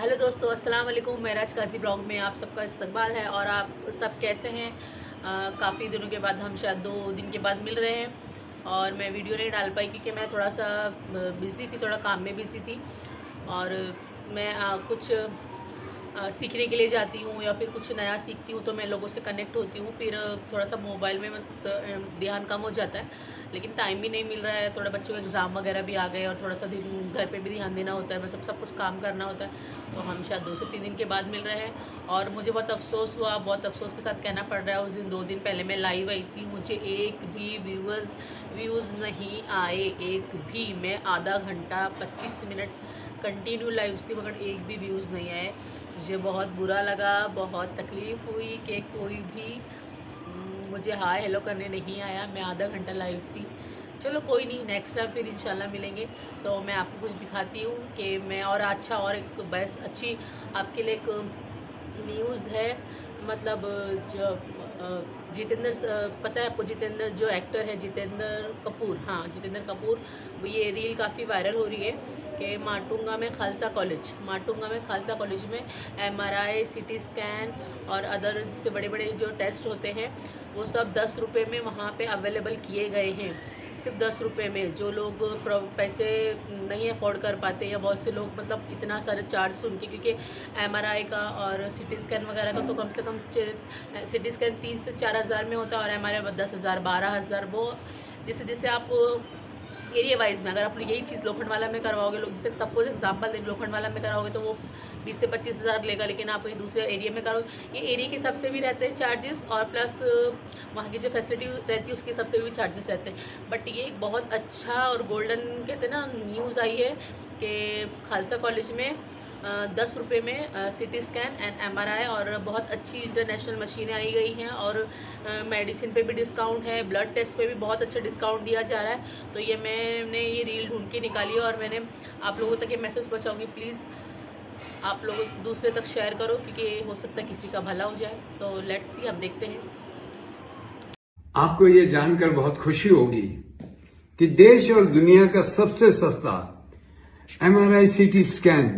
Hello दोस्तों, अस्सलाम वालेकुम। मेराज काजी ब्लॉग में आप सबका इस्तकबाल है। और आप सब कैसे हैं? काफ़ी दिनों के बाद हम शायद 2 दिन के बाद मिल रहे हैं और मैं वीडियो नहीं डाल पाई क्योंकि मैं थोड़ा सा बिज़ी थी, थोड़ा काम में बिज़ी थी। और मैं कुछ सीखने के लिए जाती हूँ या फिर कुछ नया सीखती हूँ तो मैं लोगों से कनेक्ट होती हूँ। फिर थोड़ा सा मोबाइल में ध्यान कम हो जाता है, लेकिन टाइम भी नहीं मिल रहा है। थोड़ा बच्चों के एग्ज़ाम वगैरह भी आ गए और थोड़ा सा घर पे भी ध्यान देना होता है, सब कुछ काम करना होता है। तो हम शायद 2 से 3 दिन के बाद मिल रहे हैं और मुझे बहुत अफसोस हुआ, बहुत अफसोस के साथ कहना पड़ रहा है। उस दिन 2 दिन पहले मैं लाइव आई थी, मुझे एक भी व्यूज़ नहीं आए, एक भी। मैं आधा घंटा 25 मिनट कंटिन्यू लाइव थी मगर एक भी व्यूज़ नहीं आए। मुझे बहुत बुरा लगा, बहुत तकलीफ़ हुई कि कोई भी मुझे हाय हेलो करने नहीं आया। मैं आधा घंटा लाइव थी। चलो कोई नहीं, नेक्स्ट टाइम फिर इंशाल्लाह मिलेंगे तो मैं आपको कुछ दिखाती हूँ कि मैं और अच्छा और एक बस अच्छी आपके लिए एक न्यूज़ है। मतलब जो पता है आपको, जितेंद्र जो एक्टर है, जितेंद्र कपूर, हाँ जितेंद्र कपूर, ये रील काफ़ी वायरल हो रही है कि माटुंगा में खालसा कॉलेज में MRI, CT स्कैन और अदर जिससे बड़े बड़े जो टेस्ट होते हैं वो सब 10 रुपये में वहाँ पे अवेलेबल किए गए हैं। सिर्फ 10 रुपये में। जो लोग पैसे नहीं अफोर्ड कर पाते या बहुत से लोग मतलब इतना सारे चार्ज सुन के, क्योंकि MRI का और CT स्कैन वगैरह का तो कम से कम CT स्कैन 3 से 4 हज़ार में होता है और MRI 10,000 12,000। वो जैसे जैसे आप एरिया वाइज में अगर आप यही चीज़ लोखंडवाला में करवाओगे, जैसे सपोज एग्जांपल दें, लोखंडवाला में कराओगे तो वो 20 से 25 हज़ार लेगा। लेकिन आप कहीं दूसरे एरिया में करोगे, ये एरिया के हिसाब से भी रहते हैं चार्जेस और प्लस वहाँ की जो फैसिलिटी रहती है उसके हिसाब से भी चार्जेस रहते हैं। बट ये एक बहुत अच्छा और गोल्डन कहते हैं ना न्यूज़ आई है कि खालसा कॉलेज में 10 रुपये में CT स्कैन एंड MRI और बहुत अच्छी इंटरनेशनल मशीनें आई गई हैं और मेडिसिन पे भी डिस्काउंट है, ब्लड टेस्ट पे भी बहुत अच्छा डिस्काउंट दिया जा रहा है। तो ये मैंने ये रील ढूंढ के निकाली और मैंने आप लोगों तक ये मैसेज पहुंचाऊंगी। प्लीज़ आप लोग दूसरे तक शेयर करो क्योंकि हो सकता है किसी का भला हो जाए। तो लेट्स सी, अब देखते हैं। आपको ये जानकर बहुत खुशी होगी कि देश और दुनिया का सबसे सस्ता MRI CT scan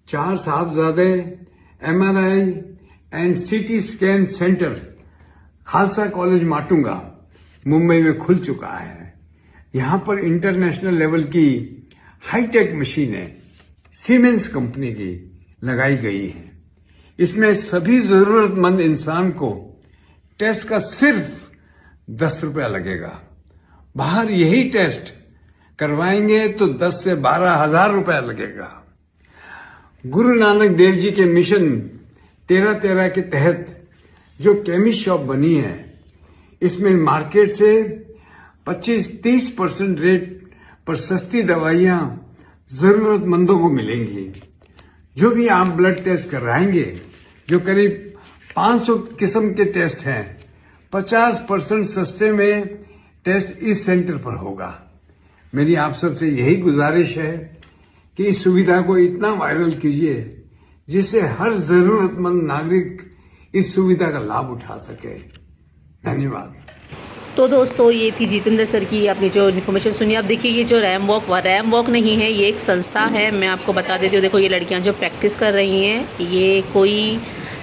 4 साहबजादे MRI and CT scan centre Khalsa college Matunga Mumbai में खुल चुका है। यहां पर इंटरनेशनल लेवल की हाईटेक मशीनें सीमेंस कंपनी की लगाई गई हैं। इसमें सभी जरूरतमंद इंसान को टेस्ट का सिर्फ 10 रुपया लगेगा। बाहर यही टेस्ट करवाएंगे तो 10 से 12 हजार रुपया लगेगा। गुरु नानक देव जी के मिशन 1313 के तहत जो केमिस्ट शॉप बनी है, इसमें मार्केट से 25-30% रेट पर सस्ती दवाइयां जरूरतमंदों को मिलेंगी। जो भी आप ब्लड टेस्ट कराएंगे, जो करीब 500 किस्म के टेस्ट हैं, 50% सस्ते में टेस्ट इस सेंटर पर होगा। मेरी आप सबसे यही गुजारिश है कि इस सुविधा को इतना वायरल कीजिए जिससे हर जरूरतमंद नागरिक इस सुविधा का लाभ उठा सके। धन्यवाद। तो दोस्तों, ये थी जितेंद्र सर की आपने जो इन्फॉर्मेशन सुनी। आप देखिए, ये जो रैम वॉक नहीं है, ये एक संस्था है। मैं आपको बता देती हूँ। देखो, ये लड़कियाँ जो प्रैक्टिस कर रही हैं, ये कोई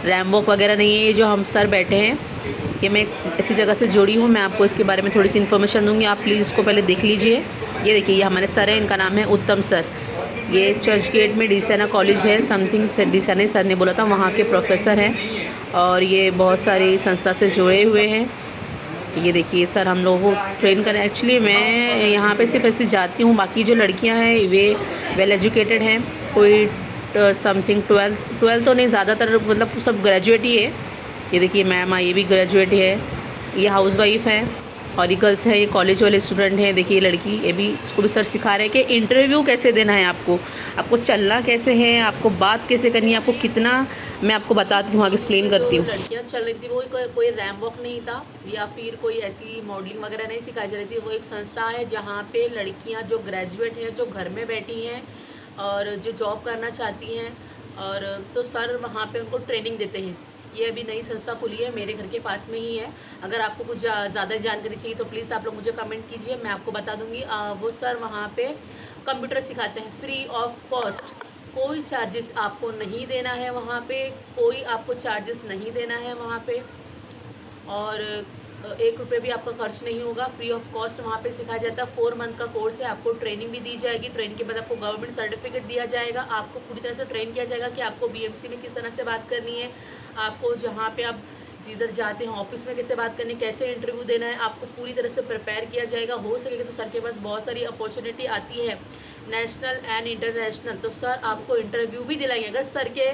रैम वॉक वगैरह नहीं है। ये जो हम सर बैठे हैं, ये मैं ऐसी जगह से जुड़ी हूँ। मैं आपको इसके बारे में थोड़ी सी इन्फॉर्मेशन दूँगी, आप प्लीज़ इसको पहले देख लीजिए। ये देखिए, ये हमारे सर हैं, इनका नाम है उत्तम सर। ये चर्च गेट में डीसेना कॉलेज है, समथिंग डीसेना सर ने बोला था, वहाँ के प्रोफेसर हैं और ये बहुत सारी संस्था से जुड़े हुए हैं। ये देखिए सर हम लोगों को ट्रेन करें। एक्चुअली मैं यहाँ पे सिर्फ ऐसे जाती हूँ, बाकी जो लड़कियाँ हैं वे वेल एजुकेटेड हैं। कोई समथिंग 12 तो नहीं, ज़्यादातर मतलब सब ग्रेजुएट ही है। ये देखिए मैम, ये भी ग्रेजुएट है, ये हाउसवाइफ है और ये गर्ल्स हैं, ये कॉलेज वाले स्टूडेंट हैं। देखिए लड़की, ये भी, इसको भी सर सिखा रहे हैं कि इंटरव्यू कैसे देना है, आपको चलना कैसे है, आपको बात कैसे करनी है, आपको कितना, मैं आपको बताती हूँ, आगे एक्सप्लेन करती हूँ। लड़कियाँ चल रही थी, वो कोई रैम वॉक नहीं था या फिर कोई ऐसी मॉडलिंग वगैरह नहीं सिखाई जा रही थी। वो एक संस्था है जहाँ पे लड़कियाँ जो ग्रेजुएट हैं, जो घर में बैठी हैं और जो जॉब करना चाहती हैं, और तो सर वहाँ पे उनको ट्रेनिंग देते हैं। ये अभी नई संस्था खुली है, मेरे घर के पास में ही है। अगर आपको कुछ ज़्यादा जानकारी चाहिए तो प्लीज़ आप लोग मुझे कमेंट कीजिए, मैं आपको बता दूंगी। वो सर वहाँ पे कंप्यूटर सिखाते हैं फ्री ऑफ कॉस्ट। कोई चार्जेस आपको नहीं देना है वहाँ पे, कोई आपको चार्जेस नहीं देना है वहाँ पे, और 1 रुपये भी आपका खर्च नहीं होगा, फ्री ऑफ कॉस्ट वहाँ पे सिखाया जाता है। 4 मंथ का कोर्स है, आपको ट्रेनिंग भी दी जाएगी, ट्रेनिंग के बाद आपको गवर्नमेंट सर्टिफिकेट दिया जाएगा, आपको पूरी तरह से ट्रेन किया जाएगा कि आपको बीएमसी में किस तरह से बात करनी है, आपको जहाँ पे आप जिधर जाते हैं ऑफिस में कैसे बात करनी, कैसे इंटरव्यू देना है, आपको पूरी तरह से प्रिपेयर किया जाएगा। हो सकेगा तो सर के पास बहुत सारी अपॉर्चुनिटी आती है नेशनल एंड इंटरनेशनल, तो सर आपको इंटरव्यू भी दिलाएंगे। अगर सर के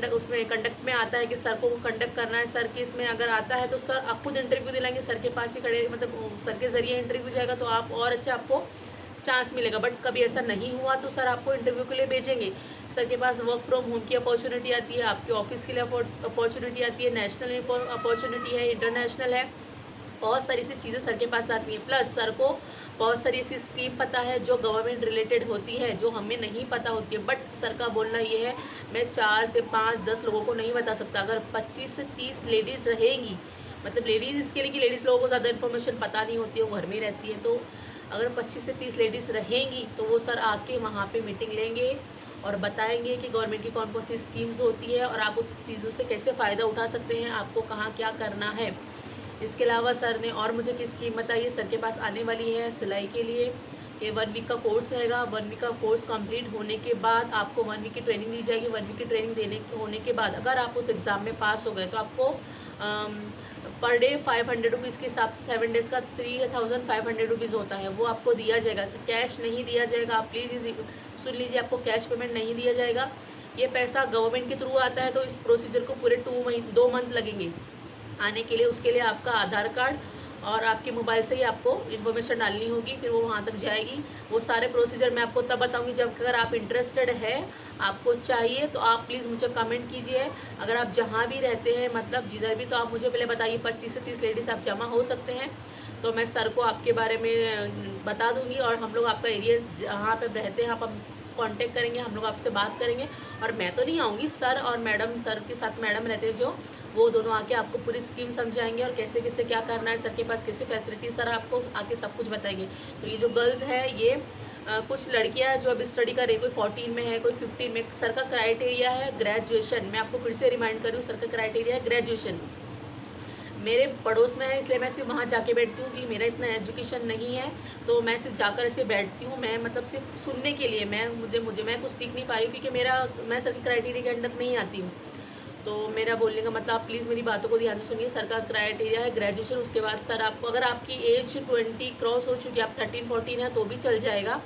उसमें कंडक्ट में आता है कि सर को कंडक्ट करना है, सर के इसमें अगर आता है तो सर आप खुद इंटरव्यू दिलाएंगे, सर के पास ही खड़े, मतलब सर के ज़रिए इंटरव्यू जाएगा तो आप और अच्छा आपको चांस मिलेगा। बट कभी ऐसा नहीं हुआ तो सर आपको इंटरव्यू के लिए भेजेंगे। सर के पास वर्क फ्रॉम होम की अपॉर्चुनिटी आती है, आपके ऑफिस के लिए अपॉर्चुनिटी आती है, नेशनल अपॉर्चुनिटी है, इंटरनेशनल है, बहुत सारी सी चीज़ें सर के पास आती हैं। प्लस सर को बहुत सारी ऐसी स्कीम पता है जो गवर्नमेंट रिलेटेड होती है, जो हमें नहीं पता होती है। बट सर का बोलना ये है, मैं 4 से 5 10 लोगों को नहीं बता सकता। अगर 25 से 30 लेडीज़ रहेंगी, मतलब लेडीज़ इसके लिए कि लेडीज़ लोगों को ज़्यादा इन्फॉर्मेशन पता नहीं होती है, वो घर में ही रहती है, तो अगर 25 से 30 लेडीज़ रहेंगी तो वो सर आके वहाँ पे मीटिंग लेंगे और बताएंगे कि गवर्नमेंट की कौन कौन सी स्कीम्स होती है और आप उस चीज़ों से कैसे फ़ायदा उठा सकते हैं, आपको कहाँ क्या करना है। इसके अलावा सर ने और मुझे किस स्कीम बताई, सर के पास आने वाली है सिलाई के लिए। ये 1 वीक का कोर्स रहेगा। 1 वीक का कोर्स कंप्लीट होने के बाद आपको 1 वीक की ट्रेनिंग दी जाएगी। 1 वीक की ट्रेनिंग होने के बाद अगर आप उस एग्ज़ाम में पास हो गए तो आपको पर डे 500 रुपीज़ के हिसाब से 7 डेज़ का 3500 रुपीज़ होता है, वो आपको दिया जाएगा। कैश नहीं दिया जाएगा, आप प्लीज़ सुन लीजिए, आपको कैश पेमेंट नहीं दिया जाएगा। ये पैसा गवर्नमेंट के थ्रू आता है, तो इस प्रोसीजर को पूरे 2 मंथ लगेंगे आने के लिए। उसके लिए आपका आधार कार्ड और आपके मोबाइल से ही आपको इन्फॉर्मेशन डालनी होगी, फिर वो वहाँ तक जाएगी। वो सारे प्रोसीजर मैं आपको तब बताऊंगी जब, अगर आप इंटरेस्टेड है, आपको चाहिए, तो आप प्लीज़ मुझे कमेंट कीजिए। अगर आप जहाँ भी रहते हैं, मतलब जिधर भी, तो आप मुझे पहले बताइए। 25 से 30 लेडीज़ आप जमा हो सकते हैं, तो मैं सर को आपके बारे में बता दूंगी और हम लोग आपका एरिया जहाँ पे रहते हैं आप हम कांटेक्ट करेंगे, हम लोग आपसे बात करेंगे। और मैं तो नहीं आऊँगी, सर और मैडम, सर के साथ मैडम रहते हैं जो, वो दोनों आके आपको पूरी स्कीम समझाएंगे और कैसे कैसे क्या करना है, सर के पास कैसे फैसिलिटी, सर आपको आके सब कुछ बताएंगे। तो ये जो गर्ल्स है, ये कुछ लड़कियां जो अभी स्टडी कर रही है, कोई 14 में है, कोई 15 में। सर का क्राइटेरिया है ग्रेजुएशन। मैं आपको फिर से रिमाइंड करूँ, सर का क्राइटेरिया है ग्रेजुएशन। मेरे पड़ोस में है, इसलिए मैं सिर्फ वहाँ जाके बैठती हूँ कि मेरा इतना एजुकेशन नहीं है, तो मैं सिर्फ जाकर ऐसे बैठती हूँ। मैं मतलब सिर्फ सुनने के लिए, मैं कुछ सीख नहीं पाई क्योंकि मैं सर के क्राइटेरिया के अंडर नहीं आती हूँ। तो मेरा बोलने का मतलब, आप प्लीज़ मेरी बातों को ध्यान से सुनिए। सर का क्राइटेरिया है ग्रेजुएशन। उसके बाद सर आपको, अगर आपकी एज 20 क्रॉस हो चुकी है, आप 13-14 है, तो भी चल जाएगा,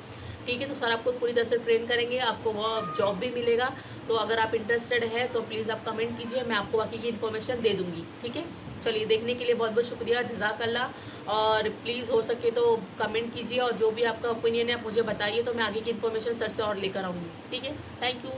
ठीक है। तो सर आपको पूरी तरह से ट्रेन करेंगे, आपको वो जॉब भी मिलेगा। तो अगर आप इंटरेस्टेड है तो प्लीज़ आप कमेंट कीजिए, मैं आपको बाकी की इन्फॉर्मेशन दे दूँगी, ठीक है। चलिए, देखने के लिए बहुत बहुत शुक्रिया, जज़ाकल्लाह। और प्लीज़ हो सके तो कमेंट कीजिए और जो भी आपका ओपिनियन है आप मुझे बताइए, तो मैं आगे की इन्फॉर्मेशन सर से और लेकर आऊँगी, ठीक है। Thank you.